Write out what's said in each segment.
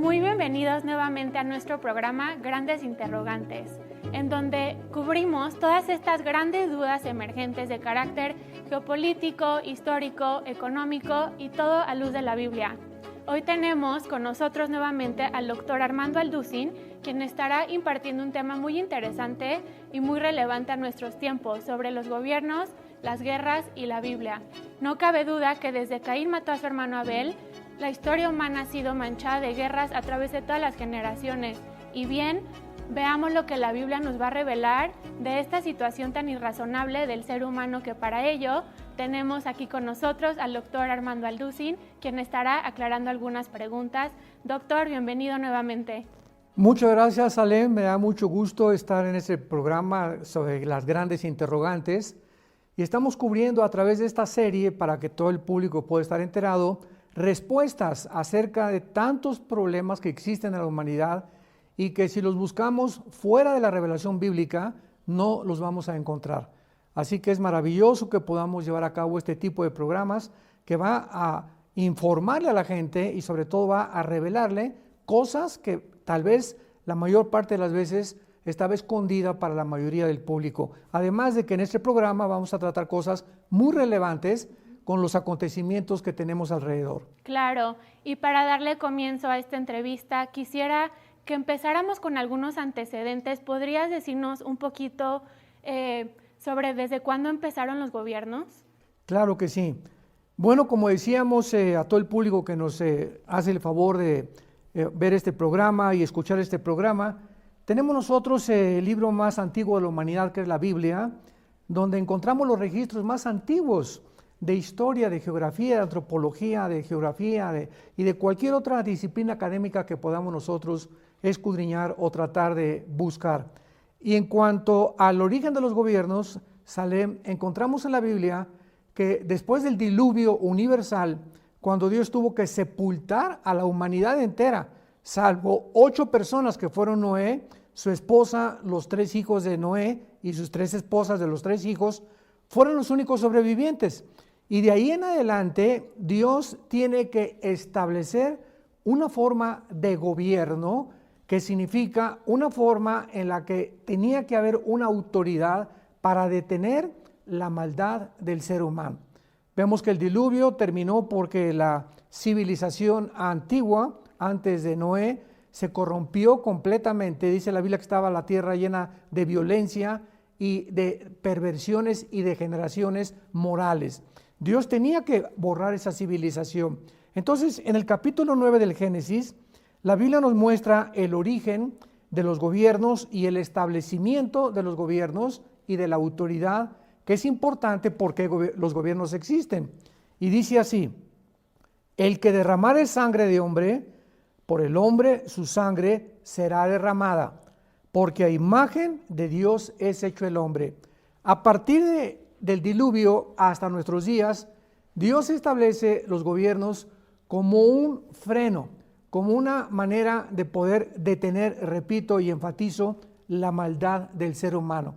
Muy bienvenidos nuevamente a nuestro programa Grandes Interrogantes, en donde cubrimos todas estas grandes dudas emergentes de carácter geopolítico, histórico, económico y todo a luz de la Biblia. Hoy tenemos con nosotros nuevamente al doctor Armando Alducin, quien estará impartiendo un tema muy interesante y muy relevante a nuestros tiempos sobre los gobiernos, las guerras y la Biblia. No cabe duda que desde Caín mató a su hermano Abel, la historia humana ha sido manchada de guerras a través de todas las generaciones. Y bien, veamos lo que la Biblia nos va a revelar de esta situación tan irrazonable del ser humano, que para ello tenemos aquí con nosotros al doctor Armando Alducin, quien estará aclarando algunas preguntas. Doctor, bienvenido nuevamente. Muchas gracias, Salem. Me da mucho gusto estar en este programa sobre las grandes interrogantes. Y estamos cubriendo a través de esta serie, para que todo el público pueda estar enterado, respuestas acerca de tantos problemas que existen en la humanidad y que si los buscamos fuera de la revelación bíblica no los vamos a encontrar. Así que es maravilloso que podamos llevar a cabo este tipo de programas que va a informarle a la gente y sobre todo va a revelarle cosas que tal vez la mayor parte de las veces estaba escondida para la mayoría del público. Además de que en este programa vamos a tratar cosas muy relevantes con los acontecimientos que tenemos alrededor. Claro, y para darle comienzo a esta entrevista, quisiera que empezáramos con algunos antecedentes. ¿Podrías decirnos un poquito sobre desde cuándo empezaron los gobiernos? Claro que sí. Bueno, como decíamos a todo el público que nos hace el favor de ver este programa y escuchar este programa, tenemos nosotros el libro más antiguo de la humanidad, que es la Biblia, donde encontramos los registros más antiguos de historia, de geografía, de antropología, de geografía y de cualquier otra disciplina académica que podamos nosotros escudriñar o tratar de buscar. Y en cuanto al origen de los gobiernos, Salem, encontramos en la Biblia que después del diluvio universal, cuando Dios tuvo que sepultar a la humanidad entera, salvo 8 personas que fueron Noé, su esposa, los 3 hijos de Noé y sus 3 esposas de los 3 hijos, fueron los únicos sobrevivientes. Y de ahí en adelante, Dios tiene que establecer una forma de gobierno, que significa una forma en la que tenía que haber una autoridad para detener la maldad del ser humano. Vemos que el diluvio terminó porque la civilización antigua, antes de Noé, se corrompió completamente. Dice la Biblia que estaba la tierra llena de violencia y de perversiones y degeneraciones morales. Dios tenía que borrar esa civilización. Entonces, en el capítulo 9 del Génesis, la Biblia nos muestra el origen de los gobiernos y el establecimiento de los gobiernos y de la autoridad, que es importante porque los gobiernos existen. Y dice así: el que derramare sangre de hombre, por el hombre su sangre será derramada, porque a imagen de Dios es hecho el hombre. A partir del diluvio hasta nuestros días, Dios establece los gobiernos como un freno, como una manera de poder detener, repito y enfatizo, la maldad del ser humano.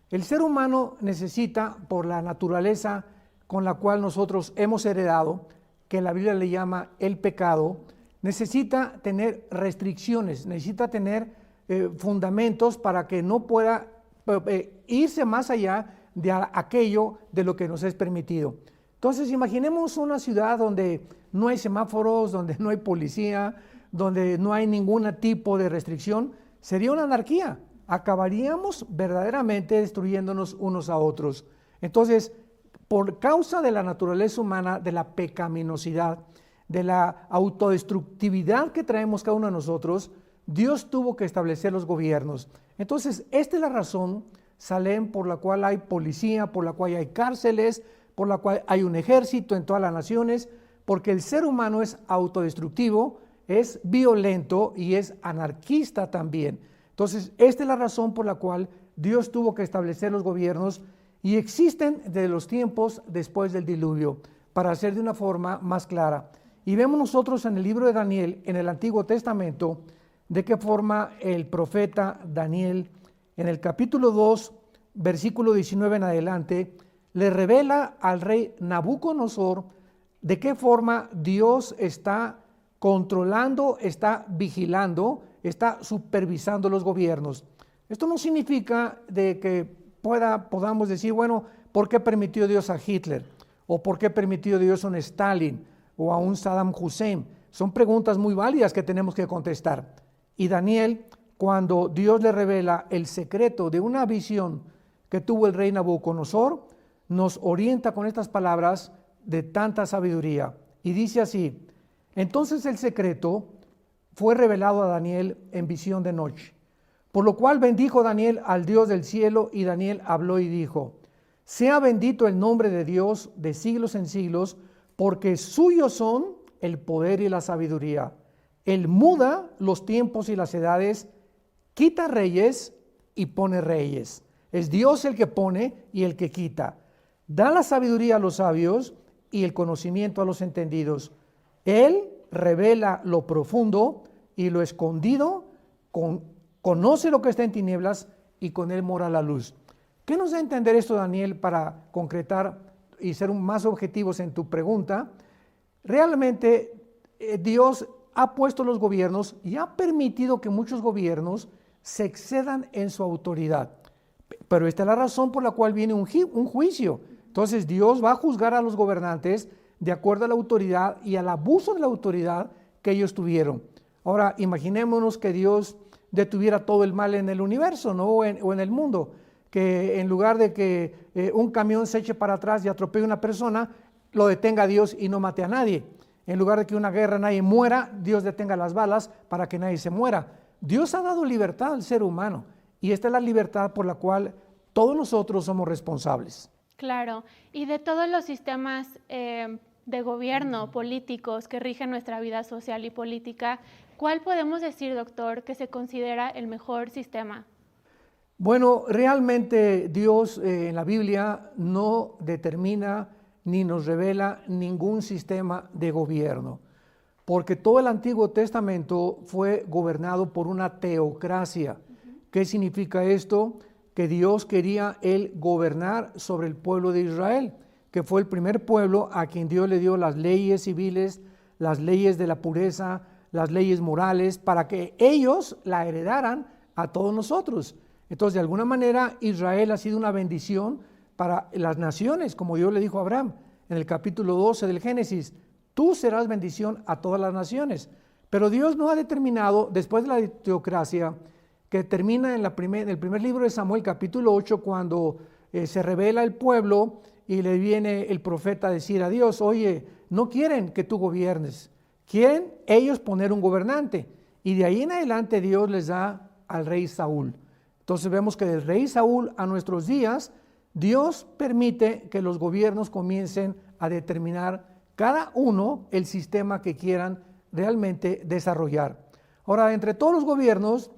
El ser humano necesita, por la naturaleza con la cual nosotros hemos heredado, que la Biblia le llama el pecado, necesita tener restricciones, necesita tener fundamentos para que no pueda irse más allá de aquello de lo que nos es permitido. Entonces, imaginemos una ciudad donde no hay semáforos, donde no hay policía, donde no hay ningún tipo de restricción. Sería una anarquía. Acabaríamos verdaderamente destruyéndonos unos a otros. Entonces, por causa de la naturaleza humana, de la pecaminosidad, de la autodestructividad que traemos cada uno de nosotros, Dios tuvo que establecer los gobiernos. Entonces, esta es la razón, Salem, por la cual hay policía, por la cual hay cárceles, por la cual hay un ejército en todas las naciones, porque el ser humano es autodestructivo, es violento y es anarquista también. Entonces, esta es la razón por la cual Dios tuvo que establecer los gobiernos y existen desde los tiempos después del diluvio, para hacer de una forma más clara. Y vemos nosotros en el libro de Daniel, en el Antiguo Testamento, de qué forma el profeta Daniel, en el capítulo 2, versículo 19 en adelante, le revela al rey Nabucodonosor de qué forma Dios está controlando, está vigilando, está supervisando los gobiernos. Esto no significa de que podamos decir, bueno, ¿por qué permitió Dios a Hitler? ¿O por qué permitió Dios a un Stalin o a un Saddam Hussein? Son preguntas muy válidas que tenemos que contestar. Y Daniel, cuando Dios le revela el secreto de una visión que tuvo el rey Nabucodonosor, nos orienta con estas palabras de tanta sabiduría. Y dice así: entonces el secreto fue revelado a Daniel en visión de noche, por lo cual bendijo Daniel al Dios del cielo, y Daniel habló y dijo: sea bendito el nombre de Dios de siglos en siglos, porque suyos son el poder y la sabiduría. Él muda los tiempos y las edades, quita reyes y pone reyes. Es Dios el que pone y el que quita. Da la sabiduría a los sabios y el conocimiento a los entendidos. Él revela lo profundo y lo escondido, conoce lo que está en tinieblas y con él mora la luz. ¿Qué nos da a entender esto, Daniel, para concretar y ser más objetivos en tu pregunta? Realmente Dios ha puesto los gobiernos y ha permitido que muchos gobiernos se excedan en su autoridad. Pero esta es la razón por la cual viene un juicio. Entonces Dios va a juzgar a los gobernantes de acuerdo a la autoridad y al abuso de la autoridad que ellos tuvieron. Ahora, imaginémonos que Dios detuviera todo el mal en el universo, ¿no? o en el mundo, que en lugar de que un camión se eche para atrás y atropelle a una persona, lo detenga Dios y no mate a nadie. En lugar de que una guerra nadie muera, Dios detenga las balas para que nadie se muera. Dios ha dado libertad al ser humano, y esta es la libertad por la cual todos nosotros somos responsables. Claro, y de todos los sistemas de gobierno políticos que rigen nuestra vida social y política, ¿cuál podemos decir, doctor, que se considera el mejor sistema? Bueno, realmente Dios en la Biblia no determina ni nos revela ningún sistema de gobierno, porque todo el Antiguo Testamento fue gobernado por una teocracia. ¿Qué significa esto? Que Dios quería Él gobernar sobre el pueblo de Israel, que fue el primer pueblo a quien Dios le dio las leyes civiles, las leyes de la pureza, las leyes morales, para que ellos la heredaran a todos nosotros. Entonces, de alguna manera, Israel ha sido una bendición para las naciones, como Dios le dijo a Abraham en el capítulo 12 del Génesis: tú serás bendición a todas las naciones. Pero Dios no ha determinado, después de la teocracia, que termina en el primer libro de Samuel, capítulo 8, cuando se revela el pueblo y le viene el profeta a decir a Dios: oye, no quieren que tú gobiernes, quieren ellos poner un gobernante. Y de ahí en adelante Dios les da al rey Saúl. Entonces vemos que del rey Saúl a nuestros días, Dios permite que los gobiernos comiencen a determinar cada uno el sistema que quieran realmente desarrollar. Ahora, entre todos los gobiernos,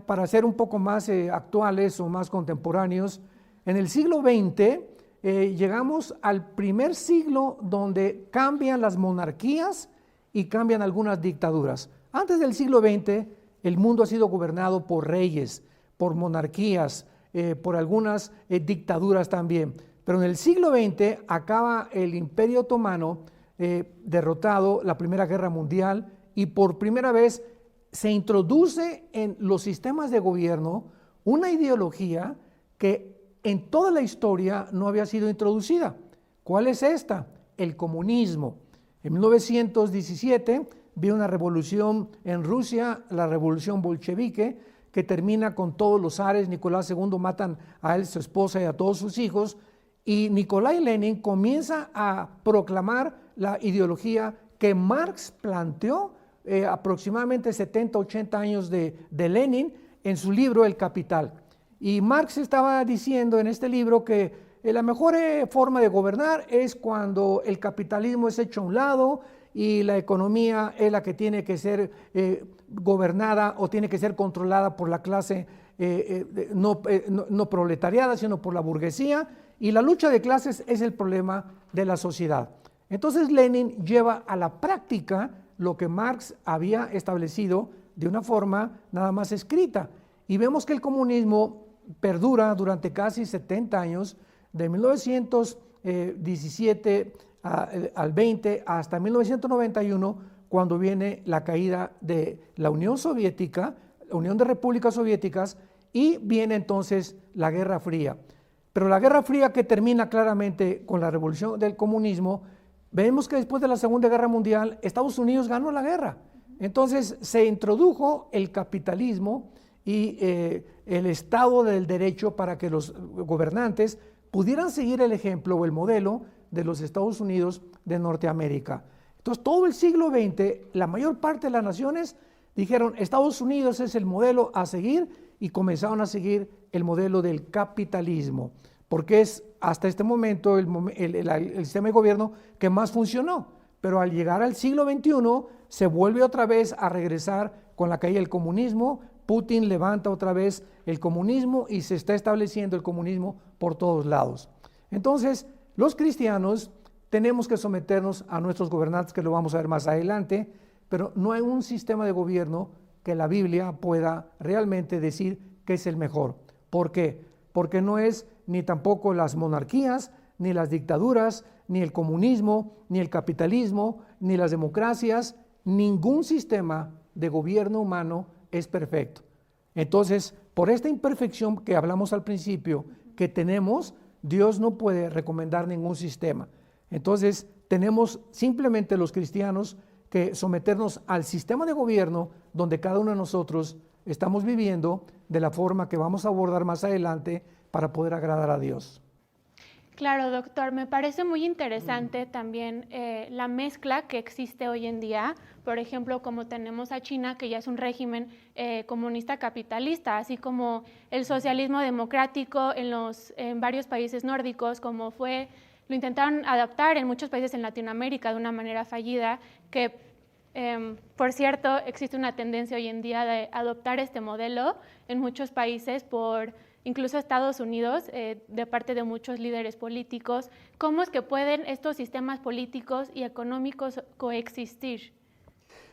para ser un poco más actuales o más contemporáneos, en el siglo XX llegamos al primer siglo donde cambian las monarquías y cambian algunas dictaduras. Antes del siglo XX, el mundo ha sido gobernado por reyes, por monarquías, por algunas dictaduras también. Pero en el siglo XX acaba el Imperio Otomano derrotado, la Primera Guerra Mundial, y por primera vez se introduce en los sistemas de gobierno una ideología que en toda la historia no había sido introducida. ¿Cuál es esta? El comunismo. En 1917 viene una revolución en Rusia, la revolución bolchevique, que termina con todos los zares. Nicolás II matan a él, su esposa y a todos sus hijos, y Nikolai Lenin comienza a proclamar la ideología que Marx planteó aproximadamente 70, 80 años de Lenin en su libro El Capital. Y Marx estaba diciendo en este libro que la mejor forma de gobernar es cuando el capitalismo es hecho a un lado y la economía es la que tiene que ser gobernada o tiene que ser controlada por la clase no proletariada, sino por la burguesía, y la lucha de clases es el problema de la sociedad. Entonces Lenin lleva a la práctica lo que Marx había establecido de una forma nada más escrita, y vemos que el comunismo perdura durante casi 70 años, de 1917 al 20 hasta 1991, cuando viene la caída de la Unión Soviética, la Unión de Repúblicas Soviéticas, y viene entonces la Guerra Fría. Pero la Guerra Fría, que termina claramente con la revolución del comunismo, vemos que después de la Segunda Guerra Mundial, Estados Unidos ganó la guerra. Entonces se introdujo el capitalismo y el Estado del Derecho para que los gobernantes pudieran seguir el ejemplo o el modelo de los Estados Unidos de Norteamérica. Entonces todo el siglo XX, la mayor parte de las naciones dijeron, Estados Unidos es el modelo a seguir, y comenzaron a seguir el modelo del capitalismo, porque es hasta este momento el sistema de gobierno que más funcionó. Pero al llegar al siglo XXI se vuelve otra vez a regresar con la caída del comunismo. Putin levanta otra vez el comunismo y se está estableciendo el comunismo por todos lados. Entonces, los cristianos tenemos que someternos a nuestros gobernantes, que lo vamos a ver más adelante, pero no hay un sistema de gobierno que la Biblia pueda realmente decir que es el mejor. ¿Por qué? Porque no es ni tampoco las monarquías, ni las dictaduras, ni el comunismo, ni el capitalismo, ni las democracias. Ningún sistema de gobierno humano es perfecto. Entonces, por esta imperfección que hablamos al principio que tenemos, Dios no puede recomendar ningún sistema. Entonces, tenemos simplemente los cristianos que someternos al sistema de gobierno donde cada uno de nosotros estamos viviendo de la forma que vamos a abordar más adelante para poder agradar a Dios. Claro, doctor, me parece muy interesante también la mezcla que existe hoy en día. Por ejemplo, como tenemos a China, que ya es un régimen comunista capitalista, así como el socialismo democrático en varios países nórdicos, como lo intentaron adaptar en muchos países en Latinoamérica de una manera fallida, que por cierto existe una tendencia hoy en día de adoptar este modelo en muchos países incluso Estados Unidos, de parte de muchos líderes políticos. ¿Cómo es que pueden estos sistemas políticos y económicos coexistir?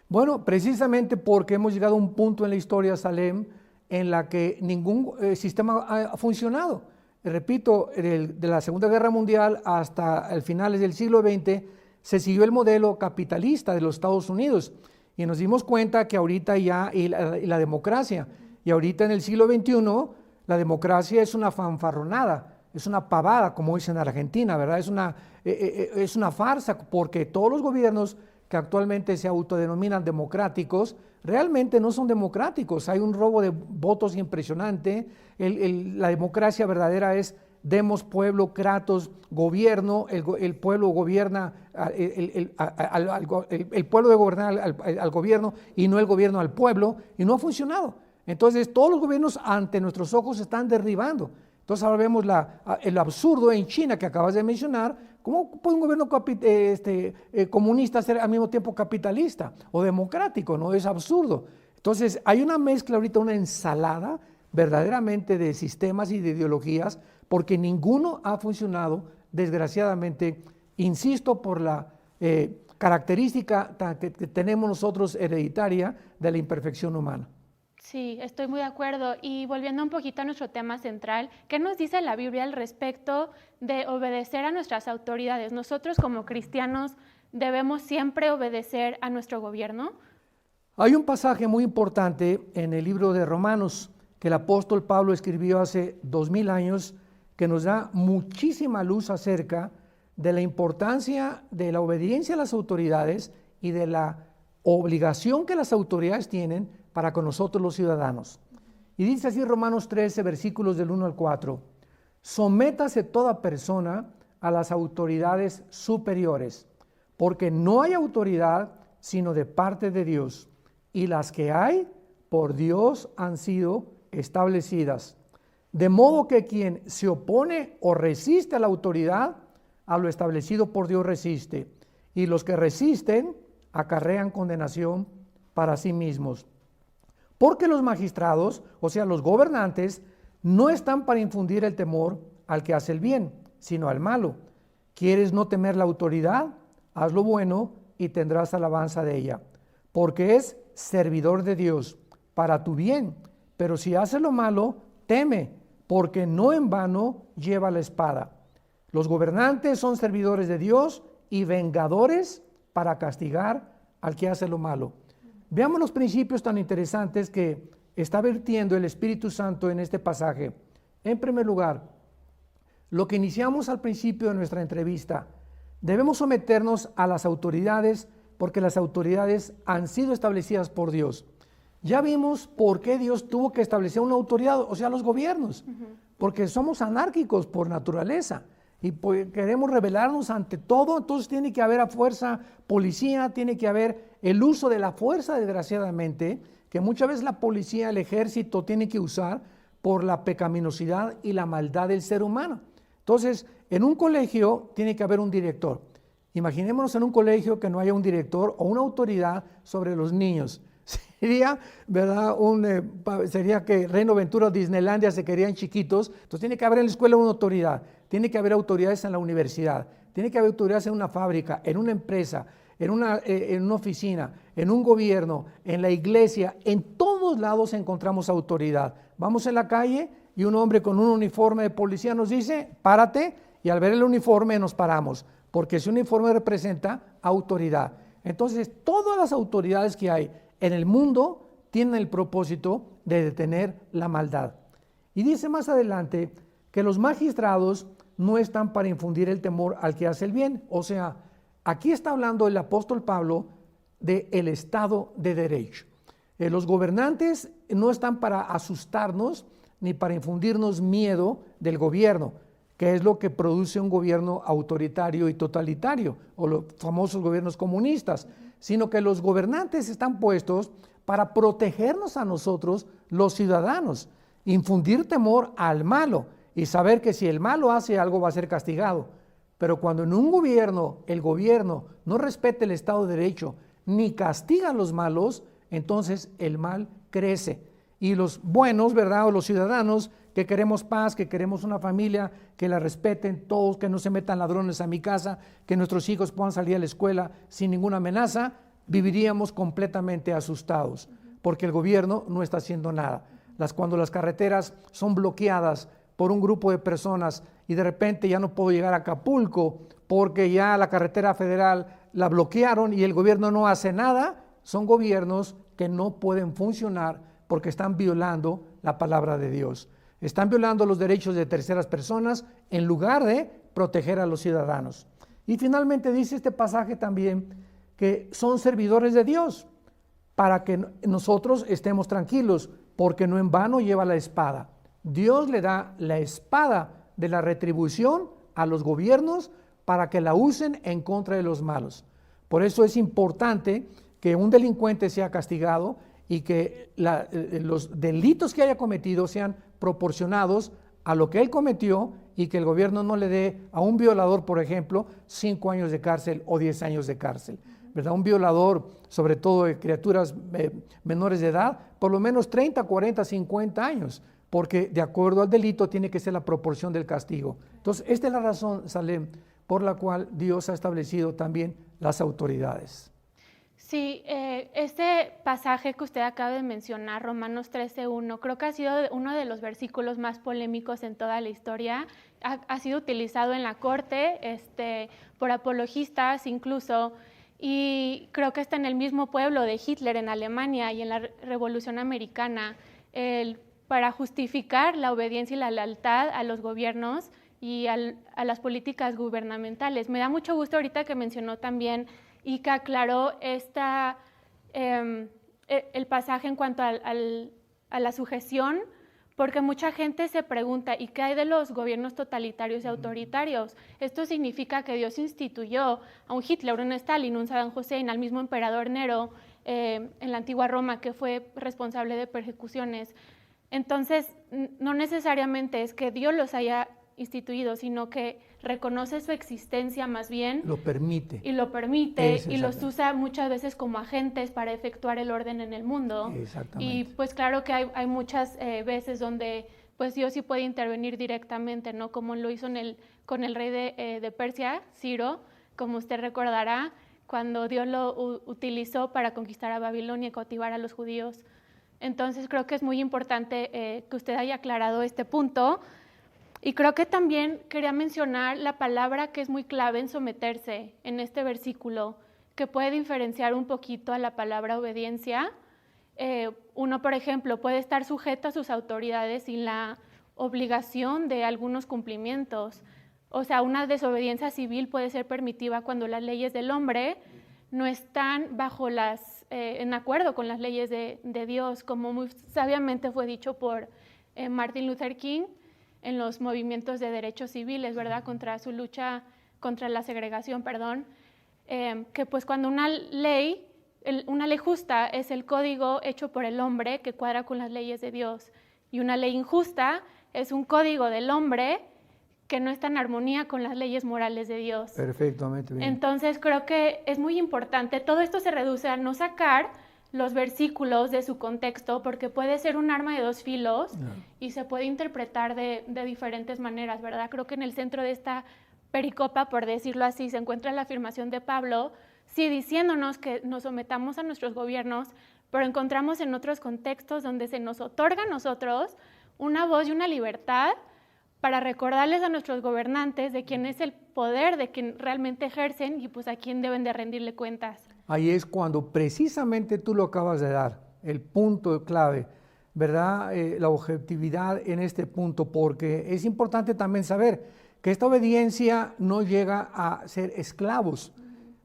Bueno, precisamente porque hemos llegado a un punto en la historia, Salem, en la que ningún sistema ha funcionado. Repito, de la Segunda Guerra Mundial hasta el finales del siglo XX, se siguió el modelo capitalista de los Estados Unidos y nos dimos cuenta que ahorita y la democracia, y ahorita en el siglo XXI, la democracia es una fanfarronada, es una pavada, como dicen en Argentina, ¿verdad? Es una farsa, porque todos los gobiernos que actualmente se autodenominan democráticos, realmente no son democráticos. Hay un robo de votos impresionante. La democracia verdadera es demos pueblo, kratos, gobierno, el pueblo gobierna, el pueblo debe gobernar al gobierno y no el gobierno al pueblo, y no ha funcionado. Entonces todos los gobiernos ante nuestros ojos se están derribando. Entonces ahora vemos el absurdo en China que acabas de mencionar. ¿Cómo puede un gobierno comunista ser al mismo tiempo capitalista o democrático? No, es absurdo. Entonces hay una mezcla ahorita, una ensalada verdaderamente de sistemas y de ideologías, porque ninguno ha funcionado, desgraciadamente, insisto, por la característica que tenemos nosotros hereditaria de la imperfección humana. Sí, estoy muy de acuerdo. Y volviendo un poquito a nuestro tema central, ¿qué nos dice la Biblia al respecto de obedecer a nuestras autoridades? ¿Nosotros como cristianos debemos siempre obedecer a nuestro gobierno? Hay un pasaje muy importante en el libro de Romanos que el apóstol Pablo escribió hace 2000 años, que nos da muchísima luz acerca de la importancia de la obediencia a las autoridades y de la obligación que las autoridades tienen para con nosotros los ciudadanos. Y dice así Romanos 13, versículos del 1 al 4: sométase toda persona a las autoridades superiores, porque no hay autoridad sino de parte de Dios, y las que hay por Dios han sido establecidas. De modo que quien se opone o resiste a la autoridad, a lo establecido por Dios resiste, y los que resisten acarrean condenación para sí mismos. Porque los magistrados, o sea, los gobernantes, no están para infundir el temor al que hace el bien, sino al malo. ¿Quieres no temer la autoridad? Haz lo bueno y tendrás alabanza de ella, porque es servidor de Dios para tu bien. Pero si haces lo malo, teme, porque no en vano lleva la espada. Los gobernantes son servidores de Dios y vengadores para castigar al que hace lo malo. Veamos los principios tan interesantes que está vertiendo el Espíritu Santo en este pasaje. En primer lugar, lo que iniciamos al principio de nuestra entrevista, debemos someternos a las autoridades porque las autoridades han sido establecidas por Dios. Ya vimos por qué Dios tuvo que establecer una autoridad, o sea, los gobiernos, porque somos anárquicos por naturaleza y queremos rebelarnos ante todo, entonces tiene que haber a fuerza policía, tiene que haber el uso de la fuerza, desgraciadamente, que muchas veces la policía, el ejército tiene que usar por la pecaminosidad y la maldad del ser humano. Entonces, en un colegio tiene que haber un director. Imaginémonos en un colegio que no haya un director o una autoridad sobre los niños. Sería, ¿verdad? Sería que Reino Aventura o Disneylandia se querían chiquitos. Entonces tiene que haber en la escuela una autoridad, tiene que haber autoridades en la universidad, tiene que haber autoridades en una fábrica, en una empresa, en una oficina, en un gobierno, en la iglesia. En todos lados encontramos autoridad. Vamos en la calle y un hombre con un uniforme de policía nos dice, párate, y al ver el uniforme nos paramos, porque ese uniforme representa autoridad. Entonces, todas las autoridades que hay en el mundo tienen el propósito de detener la maldad. Y dice más adelante que los magistrados no están para infundir el temor al que hace el bien. O sea, aquí está hablando el apóstol Pablo del Estado de Derecho. Los gobernantes no están para asustarnos ni para infundirnos miedo del gobierno, que es lo que produce un gobierno autoritario y totalitario, o los famosos gobiernos comunistas, sino que los gobernantes están puestos para protegernos a nosotros, los ciudadanos, infundir temor al malo y saber que si el malo hace algo va a ser castigado. Pero cuando en un gobierno, el gobierno no respeta el Estado de Derecho ni castiga a los malos, entonces el mal crece. Y los buenos, ¿verdad? O los ciudadanos que queremos paz, que queremos una familia, que la respeten todos, que no se metan ladrones a mi casa, que nuestros hijos puedan salir a la escuela sin ninguna amenaza, viviríamos completamente asustados, porque el gobierno no está haciendo nada. Cuando las carreteras son bloqueadas por un grupo de personas y de repente ya no puedo llegar a Acapulco porque ya la carretera federal la bloquearon y el gobierno no hace nada, son gobiernos que no pueden funcionar porque están violando la palabra de Dios. Están violando los derechos de terceras personas en lugar de proteger a los ciudadanos. Y finalmente dice este pasaje también que son servidores de Dios para que nosotros estemos tranquilos, porque no en vano lleva la espada. Dios le da la espada de la retribución a los gobiernos para que la usen en contra de los malos. Por eso es importante que un delincuente sea castigado y que los delitos que haya cometido sean proporcionados a lo que él cometió y que el gobierno no le dé a un violador, por ejemplo, 5 años de cárcel o 10 años de cárcel, ¿verdad? Un violador, sobre todo de criaturas menores de edad, por lo menos 30, 40, 50 años, porque de acuerdo al delito tiene que ser la proporción del castigo. Entonces, esta es la razón, Salem, por la cual Dios ha establecido también las autoridades. Sí, este pasaje que usted acaba de mencionar, Romanos 13:1, creo que ha sido uno de los versículos más polémicos en toda la historia. Ha sido utilizado en la corte por apologistas incluso, y creo que está en el mismo pueblo de Hitler en Alemania y en la Revolución Americana, para justificar la obediencia y la lealtad a los gobiernos y a las políticas gubernamentales. Me da mucho gusto ahorita que mencionó también y que aclaró el pasaje en cuanto a la sujeción, porque mucha gente se pregunta, ¿y qué hay de los gobiernos totalitarios y autoritarios? Esto significa que Dios instituyó a un Hitler, un Stalin, un Saddam Hussein, al mismo emperador Nero en la antigua Roma, que fue responsable de persecuciones. Entonces, no necesariamente es que Dios los haya instituido, sino que reconoce su existencia más bien. Lo permite. Y lo permite y los usa muchas veces como agentes para efectuar el orden en el mundo. Exactamente. Y pues claro que hay muchas veces donde pues Dios sí puede intervenir directamente, ¿no? Como lo hizo con el rey de Persia, Ciro, como usted recordará, cuando Dios lo utilizó para conquistar a Babilonia y cautivar a los judíos. Entonces creo que es muy importante que usted haya aclarado este punto. Y creo que también quería mencionar la palabra que es muy clave en someterse en este versículo, que puede diferenciar un poquito a la palabra obediencia. Uno, por ejemplo, puede estar sujeto a sus autoridades sin la obligación de algunos cumplimientos. O sea, una desobediencia civil puede ser permitiva cuando las leyes del hombre no están en acuerdo con las leyes de Dios, como muy sabiamente fue dicho por Martin Luther King en los movimientos de derechos civiles, ¿verdad? Contra su lucha contra la segregación, que pues cuando una ley justa es el código hecho por el hombre que cuadra con las leyes de Dios, y una ley injusta es un código del hombre que no está en armonía con las leyes morales de Dios. Perfectamente bien. Entonces creo que es muy importante, todo esto se reduce a no sacar los versículos de su contexto, porque puede ser un arma de dos filos y se puede interpretar de diferentes maneras, ¿verdad? Creo que en el centro de esta pericopa, por decirlo así, se encuentra la afirmación de Pablo, sí, diciéndonos que nos sometamos a nuestros gobiernos, pero encontramos en otros contextos donde se nos otorga a nosotros una voz y una libertad para recordarles a nuestros gobernantes de quién es el poder, de quién realmente ejercen y pues a quién deben de rendirle cuentas. Ahí es cuando precisamente tú lo acabas de dar, el punto clave, ¿verdad? La objetividad en este punto, porque es importante también saber que esta obediencia no llega a ser esclavos,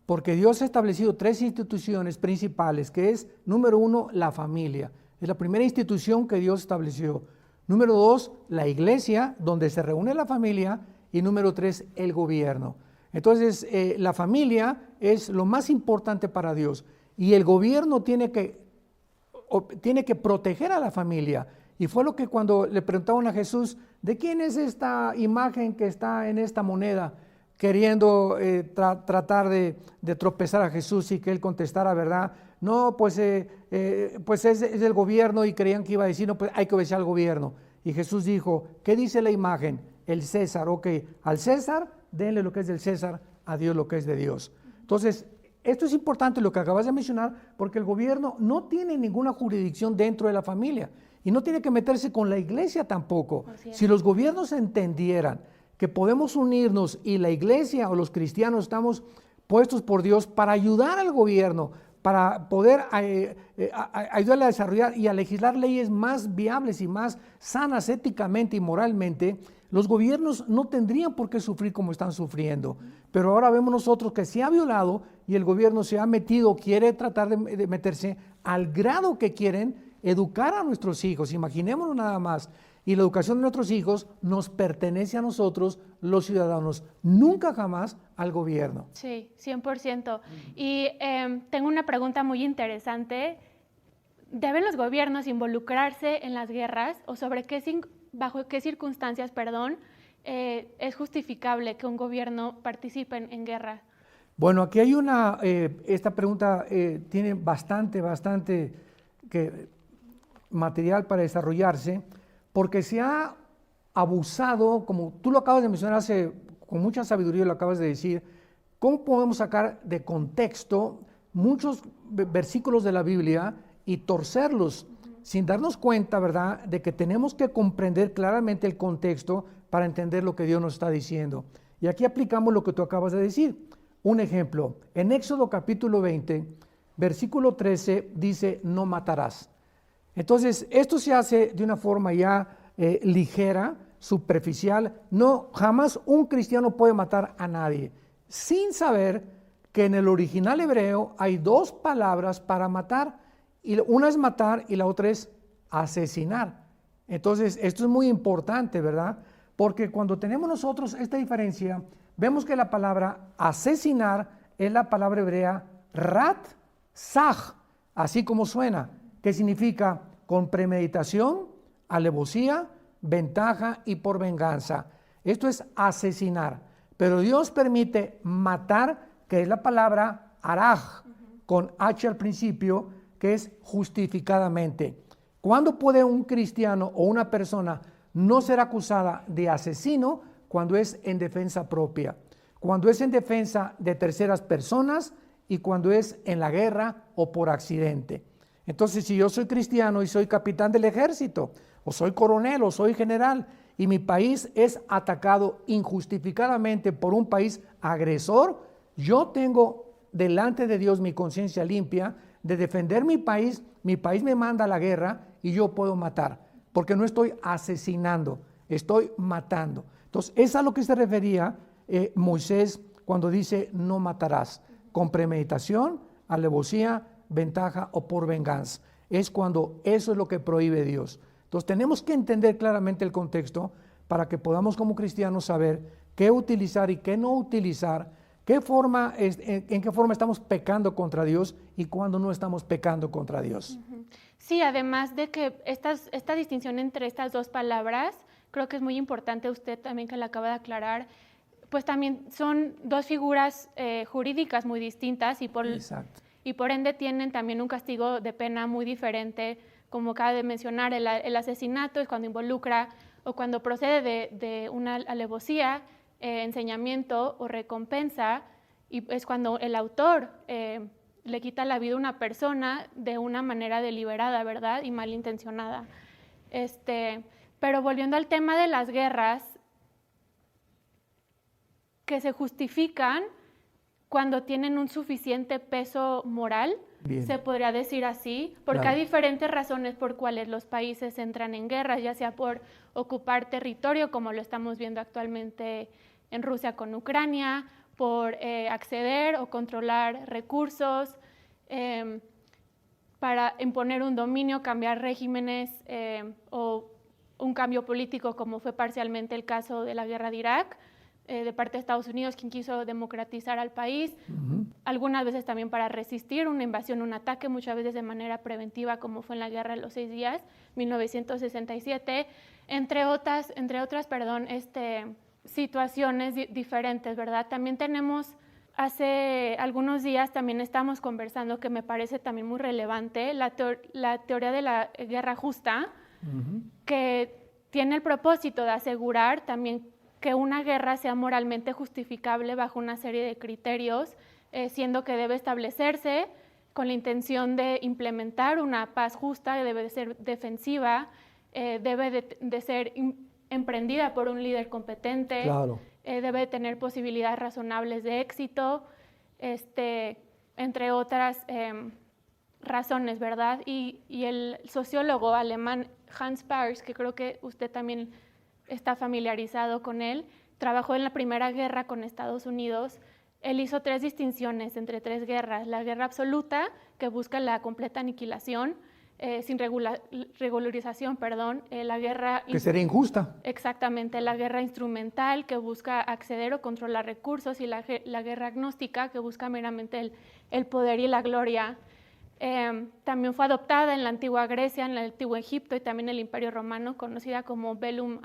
porque Dios ha establecido 3 instituciones principales, que es, número 1, la familia. Es la primera institución que Dios estableció. Número 2, la iglesia, donde se reúne la familia. Y número 3, el gobierno. Entonces, la familia es lo más importante para Dios. Y el gobierno tiene que proteger a la familia. Y fue lo que cuando le preguntaban a Jesús, ¿de quién es esta imagen que está en esta moneda? Queriendo tratar de tropezar a Jesús y que él contestara, ¿verdad? No, pues es del gobierno, y creían que iba a decir, no, pues hay que obedecer al gobierno. Y Jesús dijo, ¿qué dice la imagen? El César, ok, al César denle lo que es del César, a Dios lo que es de Dios. Entonces, esto es importante lo que acabas de mencionar, porque el gobierno no tiene ninguna jurisdicción dentro de la familia y no tiene que meterse con la iglesia tampoco. Si los gobiernos entendieran que podemos unirnos y la iglesia o los cristianos estamos puestos por Dios para ayudar al gobierno, para poder ayudarle a desarrollar y a legislar leyes más viables y más sanas éticamente y moralmente, los gobiernos no tendrían por qué sufrir como están sufriendo. Pero ahora vemos nosotros que se ha violado y el gobierno se ha metido, quiere tratar de meterse al grado que quieren educar a nuestros hijos. Imaginémonos nada más. Y la educación de nuestros hijos nos pertenece a nosotros, los ciudadanos, nunca jamás al gobierno. Sí, 100%. Y tengo una pregunta muy interesante. ¿Deben los gobiernos involucrarse en las guerras o bajo qué circunstancias, es justificable que un gobierno participe en guerra? Bueno, aquí hay esta pregunta tiene bastante material para desarrollarse, porque se ha abusado, como tú lo acabas de mencionar con mucha sabiduría lo acabas de decir, ¿cómo podemos sacar de contexto muchos versículos de la Biblia y torcerlos sin darnos cuenta, ¿verdad?, de que tenemos que comprender claramente el contexto para entender lo que Dios nos está diciendo? Y aquí aplicamos lo que tú acabas de decir. Un ejemplo, en Éxodo capítulo 20, versículo 13, dice, no matarás. Entonces, esto se hace de una forma ya ligera, superficial. No, jamás un cristiano puede matar a nadie, sin saber que en el original hebreo hay 2 palabras para matar, y una es matar y la otra es asesinar. Entonces, esto es muy importante, ¿verdad? Porque cuando tenemos nosotros esta diferencia, vemos que la palabra asesinar es la palabra hebrea rat saj, así como suena, que significa con premeditación, alevosía, ventaja y por venganza. Esto es asesinar. Pero Dios permite matar, que es la palabra araj, con H al principio, que es justificadamente. ¿Cuándo puede un cristiano o una persona no ser acusada de asesino? Cuando es en defensa propia, cuando es en defensa de terceras personas y cuando es en la guerra o por accidente. Entonces, si yo soy cristiano y soy capitán del ejército, o soy coronel, o soy general, y mi país es atacado injustificadamente por un país agresor, yo tengo delante de Dios mi conciencia limpia, de defender mi país me manda a la guerra y yo puedo matar, porque no estoy asesinando, estoy matando. Entonces, es a lo que se refería Moisés cuando dice no matarás, con premeditación, alevosía, ventaja o por venganza. Es cuando eso es lo que prohíbe Dios. Entonces tenemos que entender claramente el contexto para que podamos como cristianos saber qué utilizar y qué no utilizar, en qué forma estamos pecando contra Dios y cuándo no estamos pecando contra Dios. Sí, además de que esta distinción entre estas dos palabras, creo que es muy importante usted también que la acaba de aclarar, pues también son dos figuras jurídicas muy distintas y por ende tienen también un castigo de pena muy diferente. Como acaba de mencionar, el asesinato es cuando involucra o cuando procede de una alevosía, enseñamiento o recompensa, y es cuando el autor le quita la vida a una persona de una manera deliberada, ¿verdad? Y malintencionada. Pero volviendo al tema de las guerras, que se justifican cuando tienen un suficiente peso moral, se podría decir así, porque hay diferentes razones por cuales los países entran en guerras, ya sea por ocupar territorio, como lo estamos viendo actualmente en Rusia con Ucrania, por acceder o controlar recursos, para imponer un dominio, cambiar regímenes o un cambio político, como fue parcialmente el caso de la guerra de Irak, de parte de Estados Unidos, quien quiso democratizar al país, algunas veces también para resistir una invasión, un ataque, muchas veces de manera preventiva, como fue en la Guerra de los 6 días, 1967, entre otras situaciones diferentes, ¿verdad? También tenemos, hace algunos días también estamos conversando, que me parece también muy relevante, la teoría de la guerra justa, que tiene el propósito de asegurar también que una guerra sea moralmente justificable bajo una serie de criterios, siendo que debe establecerse con la intención de implementar una paz justa, debe de ser defensiva, debe de ser emprendida por un líder competente, claro. Debe de tener posibilidades razonables de éxito, entre otras razones, ¿verdad? Y el sociólogo alemán Hans Paers, que creo que usted también está familiarizado con él, trabajó en la Primera Guerra con Estados Unidos. Él hizo 3 distinciones entre 3 guerras: la guerra absoluta, que busca la completa aniquilación, sin regularización, la guerra... Que sería injusta. Exactamente, la guerra instrumental, que busca acceder o controlar recursos, y la guerra agnóstica, que busca meramente el poder y la gloria. También fue adoptada en la antigua Grecia, en el antiguo Egipto y también en el Imperio Romano, conocida como Bellum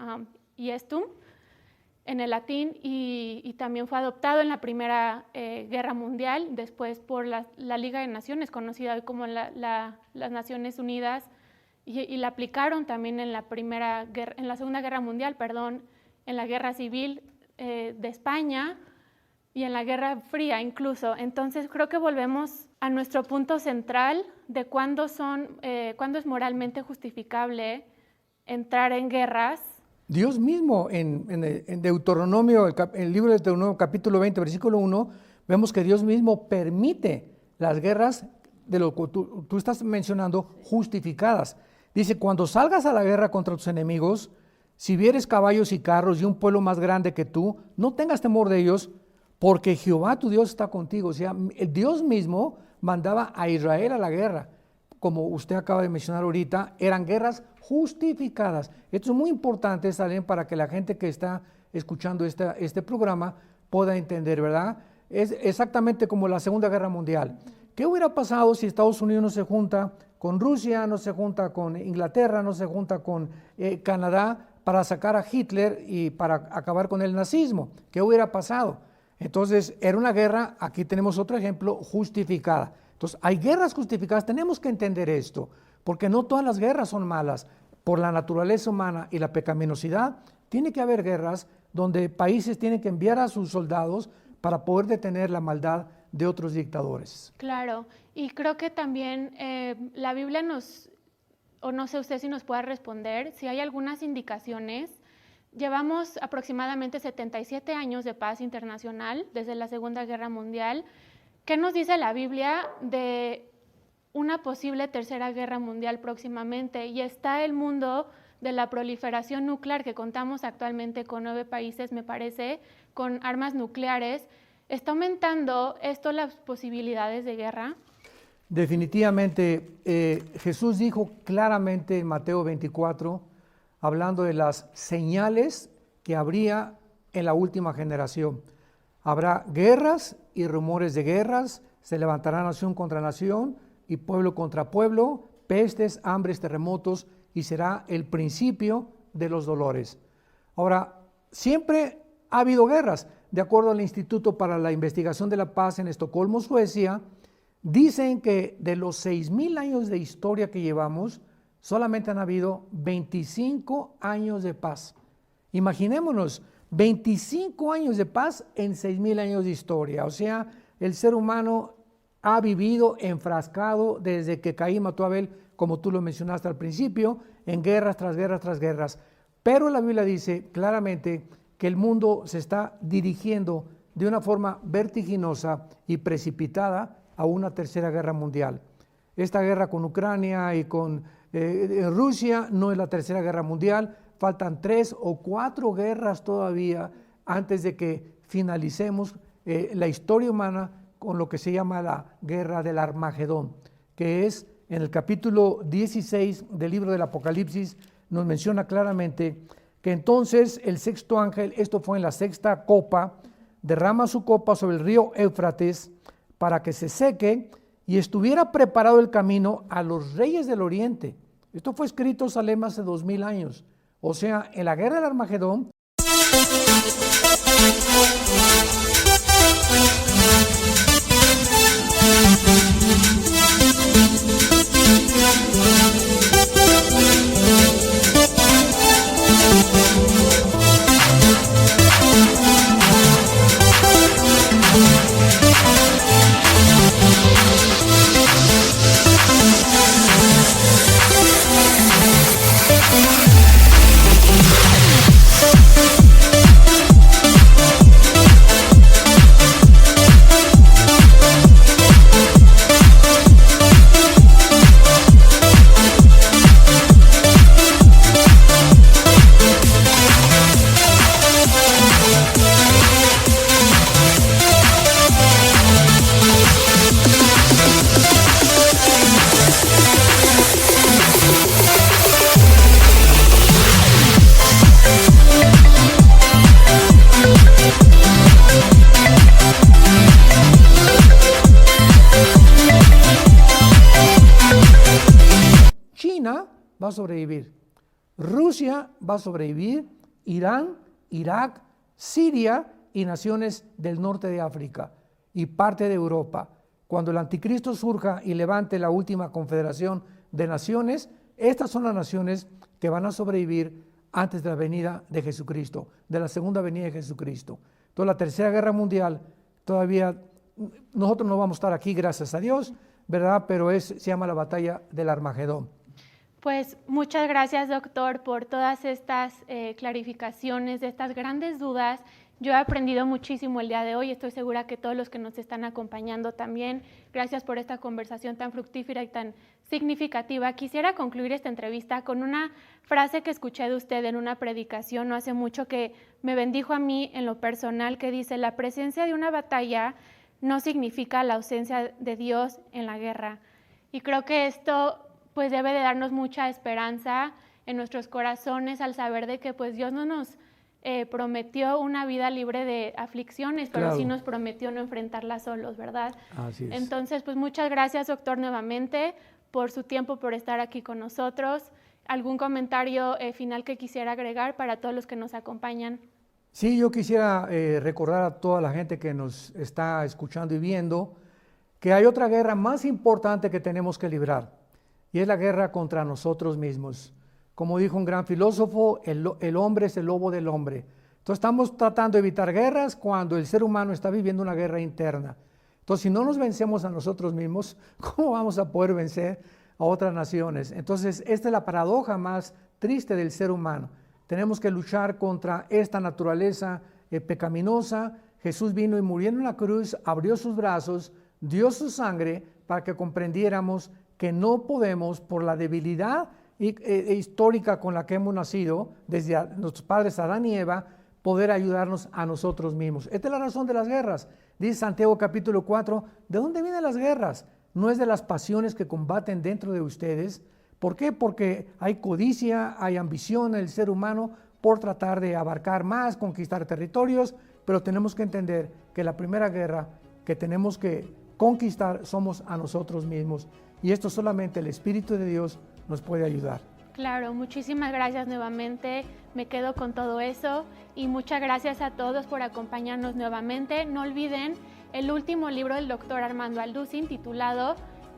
Iestum en el latín, y también fue adoptado en la Primera Guerra Mundial, después por la Liga de Naciones, conocida hoy como las Naciones Unidas, y la aplicaron también en la Segunda Guerra Mundial, en la Guerra Civil de España y en la Guerra Fría incluso. Entonces creo que volvemos a nuestro punto central de cuándo es moralmente justificable entrar en guerras. Dios mismo en Deuteronomio, el libro de Deuteronomio capítulo 20, versículo 1, vemos que Dios mismo permite las guerras de lo que tú estás mencionando, justificadas. Dice, cuando salgas a la guerra contra tus enemigos, si vieres caballos y carros y un pueblo más grande que tú, no tengas temor de ellos, porque Jehová tu Dios está contigo. O sea, el Dios mismo mandaba a Israel a la guerra. Como usted acaba de mencionar ahorita, eran guerras justificadas. Esto es muy importante también para que la gente que está escuchando este programa pueda entender, ¿verdad? Es exactamente como la Segunda Guerra Mundial. ¿Qué hubiera pasado si Estados Unidos no se junta con Rusia, no se junta con Inglaterra, no se junta con Canadá para sacar a Hitler y para acabar con el nazismo? ¿Qué hubiera pasado? Entonces, era una guerra, aquí tenemos otro ejemplo, justificada. Entonces, hay guerras justificadas, tenemos que entender esto, porque no todas las guerras son malas. Por la naturaleza humana y la pecaminosidad, tiene que haber guerras donde países tienen que enviar a sus soldados para poder detener la maldad de otros dictadores. Claro, y creo que también la Biblia o no sé usted si nos puede responder, si hay algunas indicaciones. Llevamos aproximadamente 77 años de paz internacional desde la Segunda Guerra Mundial. ¿Qué nos dice la Biblia de una posible tercera guerra mundial próximamente? Y está el mundo de la proliferación nuclear, que contamos actualmente con 9 países, me parece, con armas nucleares. ¿Está aumentando esto las posibilidades de guerra? Definitivamente, Jesús dijo claramente en Mateo 24, hablando de las señales que habría en la última generación. Habrá guerras y rumores de guerras, se levantará nación contra nación y pueblo contra pueblo, pestes, hambres, terremotos, y será el principio de los dolores. Ahora, siempre ha habido guerras. De acuerdo al Instituto para la Investigación de la Paz en Estocolmo, Suecia, dicen que de los 6,000 años de historia que llevamos, solamente han habido 25 años de paz. Imaginémonos, 25 años de paz en 6,000 años de historia. O sea, el ser humano ha vivido enfrascado desde que Caín mató a Abel, como tú lo mencionaste al principio, en guerras tras guerras tras guerras. Pero la Biblia dice claramente que el mundo se está dirigiendo de una forma vertiginosa y precipitada a una tercera guerra mundial. Esta guerra con Ucrania y con Rusia no es la tercera guerra mundial, faltan 3 o 4 guerras todavía antes de que finalicemos la historia humana con lo que se llama la guerra del Armagedón, que es en el capítulo 16 del libro del Apocalipsis, nos menciona claramente que entonces el sexto ángel, esto fue en la sexta copa, derrama su copa sobre el río Éufrates para que se seque y estuviera preparado el camino a los reyes del oriente. Esto fue escrito en Salem hace 2000 años. O sea, en la guerra del Armagedón, China va a sobrevivir, Rusia va a sobrevivir, Irán, Irak, Siria y naciones del norte de África y parte de Europa. Cuando el anticristo surja y levante la última confederación de naciones, estas son las naciones que van a sobrevivir antes de la venida de Jesucristo, de la segunda venida de Jesucristo. Entonces la tercera guerra mundial, todavía nosotros no vamos a estar aquí, gracias a Dios, ¿verdad? Pero se llama la batalla del Armagedón. Pues muchas gracias, doctor, por todas estas clarificaciones de estas grandes dudas. Yo he aprendido muchísimo el día de hoy, estoy segura que todos los que nos están acompañando también. Gracias por esta conversación tan fructífera y tan significativa. Quisiera concluir esta entrevista con una frase que escuché de usted en una predicación no hace mucho que me bendijo a mí en lo personal, que dice: la presencia de una batalla no significa la ausencia de Dios en la guerra. Y creo que esto pues debe de darnos mucha esperanza en nuestros corazones al saber de que pues Dios no nos prometió una vida libre de aflicciones, pero Claro. sí nos prometió no enfrentarlas solos, ¿verdad? Así es. Entonces, pues muchas gracias, doctor, nuevamente por su tiempo, por estar aquí con nosotros. ¿Algún comentario final que quisiera agregar para todos los que nos acompañan? Sí, yo quisiera recordar a toda la gente que nos está escuchando y viendo que hay otra guerra más importante que tenemos que librar, y es la guerra contra nosotros mismos. Como dijo un gran filósofo, el hombre es el lobo del hombre. Entonces estamos tratando de evitar guerras cuando el ser humano está viviendo una guerra interna. Entonces, si no nos vencemos a nosotros mismos, ¿cómo vamos a poder vencer a otras naciones? Entonces, esta es la paradoja más triste del ser humano. Tenemos que luchar contra esta naturaleza pecaminosa. Jesús vino y muriendo en la cruz, abrió sus brazos, dio su sangre para que comprendiéramos que no podemos, por la debilidad histórica con la que hemos nacido, desde nuestros padres Adán y Eva, poder ayudarnos a nosotros mismos. Esta es la razón de las guerras. Dice Santiago capítulo 4, ¿de dónde vienen las guerras? No es de las pasiones que combaten dentro de ustedes. ¿Por qué? Porque hay codicia, hay ambición en el ser humano por tratar de abarcar más, conquistar territorios, pero tenemos que entender que la primera guerra que tenemos que conquistar somos a nosotros mismos, y esto solamente el Espíritu de Dios nos puede ayudar. Claro, muchísimas gracias nuevamente, me quedo con todo eso y muchas gracias a todos por acompañarnos nuevamente. No olviden el último libro del doctor Armando Alducin titulado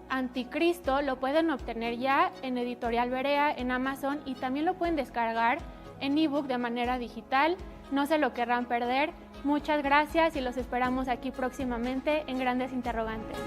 Anticristo, lo pueden obtener ya en Editorial Berea, en Amazon, y también lo pueden descargar en ebook de manera digital. No se lo querrán perder. Muchas gracias y los esperamos aquí próximamente en Grandes Interrogantes.